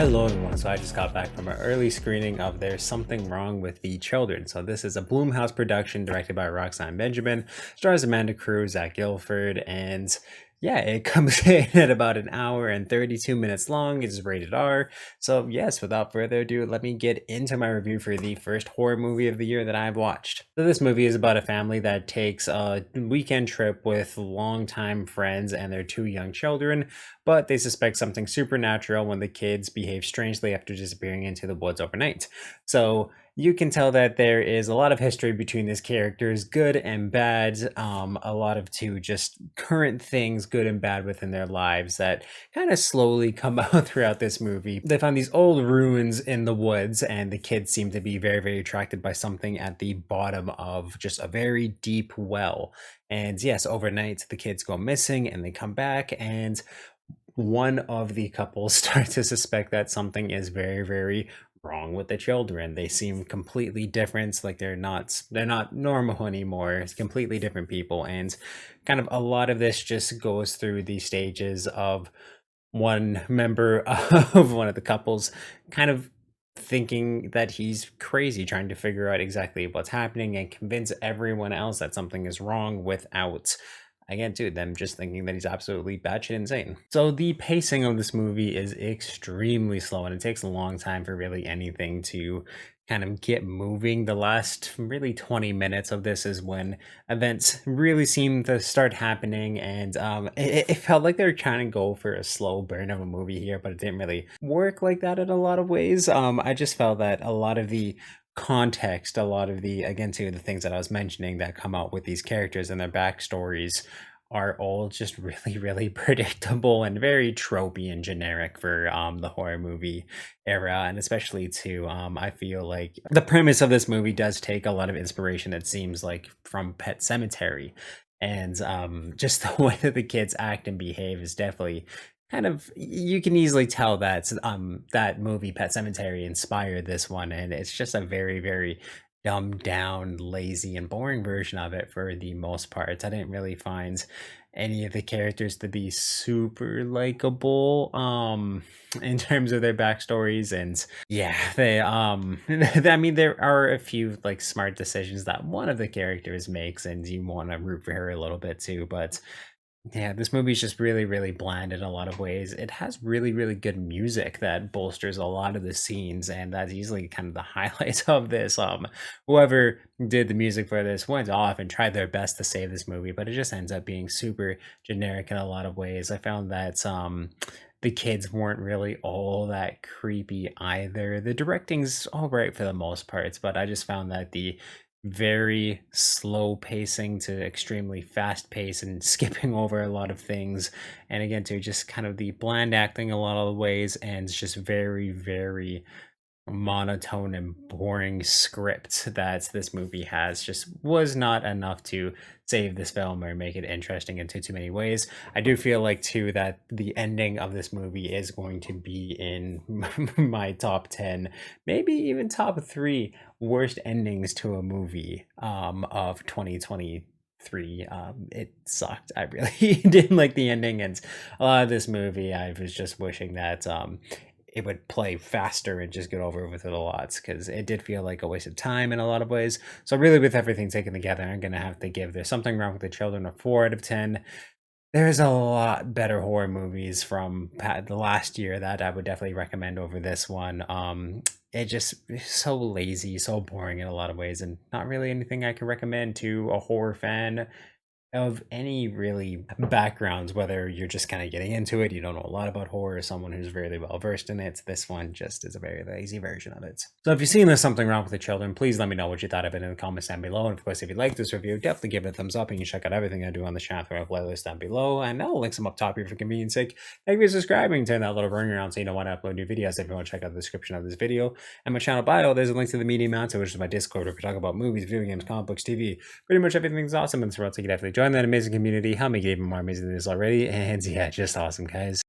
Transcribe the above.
Hello everyone, so I just got back from an early screening of There's Something Wrong with the Children. So this is a Blumhouse production directed by Roxanne Benjamin, stars Amanda Cruz, Zach Gilford, and yeah, it comes in at about an hour and 32 minutes long. It's rated R. So yes, without further ado, let me get into my review for the first horror movie of the year that I've watched. So this movie is about a family that takes a weekend trip with longtime friends and their two young children, but they suspect something supernatural when the kids behave strangely after disappearing into the woods overnight. So you can tell that there is a lot of history between these characters, good and bad, a lot of two just current things, good and bad within their lives that kind of slowly come out throughout this movie. They find these old ruins in the woods, and the kids seem to be very, very attracted by something at the bottom of just a very deep well. And yes, overnight the kids go missing and they come back, and one of the couples start to suspect that something is very, very wrong with the children. They seem completely different, like they're not normal anymore. It's completely different people. And kind of a lot of this just goes through the stages of one member of one of the couples kind of thinking that he's crazy, trying to figure out exactly what's happening and convince everyone else that something is wrong without, again, too, them just thinking that he's absolutely batshit insane. So the pacing of this movie is extremely slow, and it takes a long time for really anything to kind of get moving. The last really 20 minutes of this is when events really seem to start happening, and it felt like they were trying to go for a slow burn of a movie here, but it didn't really work like that in a lot of ways. I just felt that a lot of the context, a lot of the, again, to the things that I was mentioning that come out with these characters and their backstories are all just really, really predictable and very tropey and generic for the horror movie era. And especially too, I feel like the premise of this movie does take a lot of inspiration, it seems like, from Pet Cemetery. And just the way that the kids act and behave is definitely kind of, you can easily tell that that movie Pet Cemetery inspired this one, and it's just a very, very dumbed down, lazy, and boring version of it for the most part. I didn't really find any of the characters to be super likable in terms of their backstories. And yeah, they I mean, there are a few like smart decisions that one of the characters makes, and you want to root for her a little bit too, but yeah, this movie's just really, really bland in a lot of ways. It has really, really good music that bolsters a lot of the scenes, and that's easily kind of the highlight of this. Whoever did the music for this went off and tried their best to save this movie, but it just ends up being super generic in a lot of ways. I found that the kids weren't really all that creepy either. The directing's all right for the most parts, but I just found that the very slow pacing to extremely fast pace and skipping over a lot of things, and again to just kind of the bland acting a lot of the ways, and it's just very, very monotone and boring script that this movie has just was not enough to save this film or make it interesting in too many ways. I do feel like too that the ending of this movie is going to be in my top 10, maybe even top 3 worst endings to a movie of 2023. It sucked. I really didn't like the ending, and a lot of this movie I was just wishing that it would play faster and just get over with it a lot, because it did feel like a waste of time in a lot of ways. So really, with everything taken together, I'm gonna have to give There's Something Wrong with the Children a 4 out of 10. There's a lot better horror movies from the last year that I would definitely recommend over this one. It just is so lazy, so boring in a lot of ways, and not really anything I can recommend to a horror fan of any really backgrounds, whether you're just kind of getting into it, you don't know a lot about horror, or someone who's really well versed in it. This one just is a very lazy version of it. So if you've seen There's Something Wrong with the Children, please let me know what you thought of it in the comments down below. And of course, if you like this review, definitely give it a thumbs up, and you can check out everything I do on the channel through my playlist down below, and I'll link them up top here for convenience sake. Thank you for subscribing, turn that little ring around so you know when I upload new videos. If you want to check out the description of this video and my channel bio, there's a link to the Media Mountain, which is my Discord, where we talk about movies, video games, comic books, TV, pretty much everything's awesome in this world. So you can definitely join that amazing community, help me get even more amazing than this already. And yeah, just awesome, guys.